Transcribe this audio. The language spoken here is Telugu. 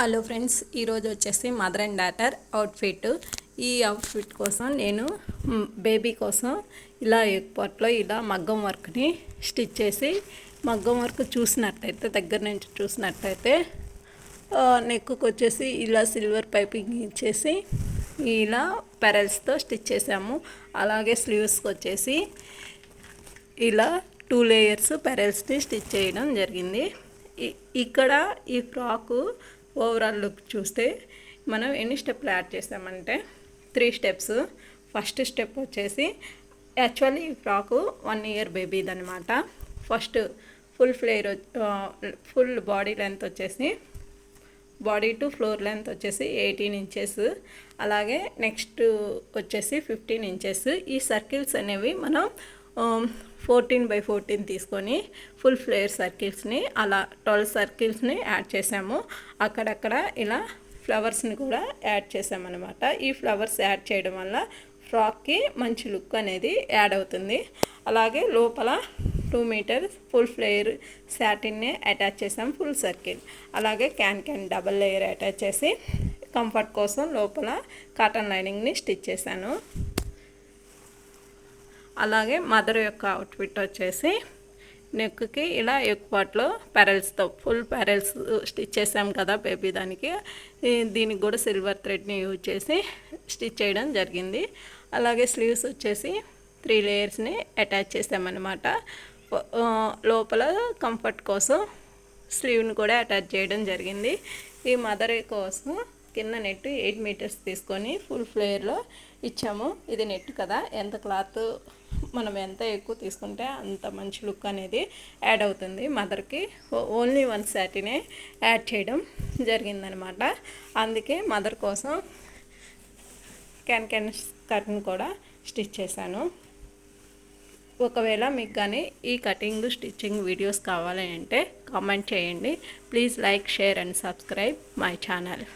హలో ఫ్రెండ్స్, ఈరోజు వచ్చేసి మదర్ అండ్ డాటర్ అవుట్ఫిట్. ఈ అవుట్ఫిట్ కోసం నేను బేబీ కోసం ఇలా ఎక్పాట్లో ఇలా మగ్గం వర్క్ని స్టిచ్ చేసి, మగ్గం వర్క్ చూసినట్టయితే దగ్గర నుంచి చూసినట్టయితే నెక్కు వచ్చేసి ఇలా సిల్వర్ పైపింగ్ ఇచ్చేసి ఇలా పెరల్స్తో స్టిచ్ చేసాము. అలాగే స్లీవ్స్కి వచ్చేసి ఇలా 2 లేయర్స్ పెరల్స్ని స్టిచ్ చేయడం జరిగింది. ఇక్కడ ఈ ఫ్రాకు ఓవరాల్ లుక్ చూస్తే మనం ఎన్ని స్టెప్లు యాడ్ చేసామంటే 3 స్టెప్స్. ఫస్ట్ స్టెప్ వచ్చేసి యాక్చువల్లీ ఈ ఫ్రాకు 1 ఇయర్ బేబీది అనమాట. ఫస్ట్ ఫుల్ బాడీ లెంత్ వచ్చేసి బాడీ టు ఫ్లోర్ లెంత్ వచ్చేసి 18 ఇంచెస్. అలాగే నెక్స్ట్ వచ్చేసి 15 ఇంచెస్. ఈ సర్కిల్స్ అనేవి మనం 14x14 తీసుకొని ఫుల్ ఫ్లేర్ సర్కిల్స్ని అలా 12 సర్కిల్స్ని యాడ్ చేసాము. అక్కడక్కడ ఇలా ఫ్లవర్స్ని కూడా యాడ్ చేసామన్నమాట. ఈ ఫ్లవర్స్ యాడ్ చేయడం వల్ల ఫ్రాక్కి మంచి లుక్ అనేది యాడ్ అవుతుంది. అలాగే లోపల 2 మీటర్స్ ఫుల్ ఫ్లేర్ శాటిన్ని అటాచ్ చేసాం ఫుల్ సర్కిల్. అలాగే క్యాన్ డబల్ లేయర్ అటాచ్ చేసి కంఫర్ట్ కోసం లోపల కాటన్ లైనింగ్ని స్టిచ్ చేశాను. అలాగే మదర్ యొక్క అవుట్ఫిట్ వచ్చేసి నెక్కి ఇలా ఎక్పాట్లో పెరల్స్తో ఫుల్ పెరల్స్ స్టిచ్ చేసాం కదా బేబీ దానికి. దీనికి కూడా సిల్వర్ థ్రెడ్ని యూజ్ చేసి స్టిచ్ చేయడం జరిగింది. అలాగే స్లీవ్స్ వచ్చేసి 3 లేయర్స్ని అటాచ్ చేసామన్నమాట. లోపల కంఫర్ట్ కోసం స్లీవ్ని కూడా అటాచ్ చేయడం జరిగింది. ఈ మదర్ కోసం కింద నెట్ 8 మీటర్స్ తీసుకొని ఫుల్ ఫ్లేర్లో ఇచ్చాము. ఇది నెట్ కదా, ఎంత క్లాత్ మనం ఎంత ఎక్కువ తీసుకుంటే అంత మంచి లుక్ అనేది యాడ్ అవుతుంది. మదర్కి ఓన్లీ 1 శాటినే యాడ్ చేయడం జరిగిందనమాట. అందుకే మదర్ కోసం క్యాన్ కటింగ్ కూడా స్టిచ్ చేశాను. ఒకవేళ మీకు కానీ ఈ కటింగ్ స్టిచ్చింగ్ వీడియోస్ కావాలి అంటే కామెంట్ చేయండి. Please like, share and subscribe my channel.